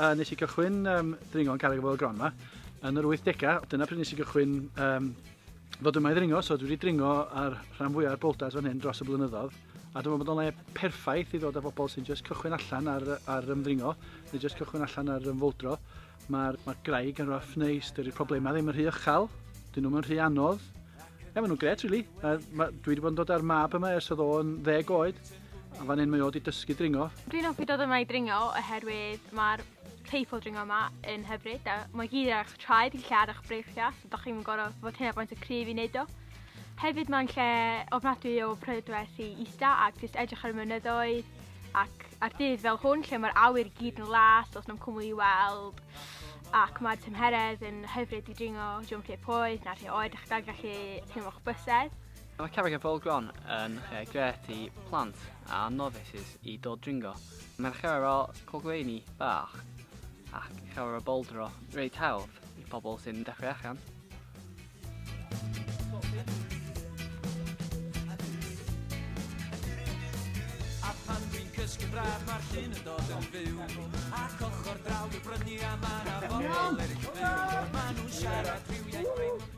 A nes I gychwyn dringo yn carreg Foel Gron 'ma yn yr 80au. Dyna pryd nes I gychwyn fod yma i ddringo, so dwi wedi dringo ar rhan fwyaf o'r boulders fan hyn dros y blynyddoedd. A dwi'n meddwl bod o'n le perffaith i ddod â bobl sy'n just cychwyn allan ar ymddringo, neu just cychwyn allan ar ymfoldro. Mae'r graig yn rough neis, dydy'r problemau ddim yn rhy uchel, dyn nhw'n rhy anodd. Maen nhw'n gret, really. Dwi wedi bod yn dod ar mab yma ers oedd o'n 10 oed, a fan hyn mae o wedi dysgu dringo. Dwi'n hoffi dod yma i dringo oherwydd mae'r teip o dringo yma yn hyfryd, a mae gyd ar eich traed yn lle ar eich breichiau, so ydych chi'n gorfod fod hynna faint o cryf i wneud o. Hefyd mae'n lle ofnadwy o prydwerth i ista ac jyst edrych ar y mynyddoedd, ac ar dydd fel hwn lle mae'r awyr gyd yn las, os nhw'n cwmwl i weld, ac mae'r tymheredd yn hyfryd i dringo diwm lle poeth na'r lle oed, ych da gallu teimlo'ch bysedd. Mae carreg Foel Gron yn lle gret i plant a novices i dod dringo. Mae'n llawer o colgweini bach ac llawer o bouldero reit hawdd i pobl sy'n dechrau allan. A pan dwi'n cysgu braf mae'r llun yn dod yn fyw, ac ochr draw i'w brynu a ma' 'na bobl eraill fyw. Ma' nhw'n siarad rhyw iaith bryn.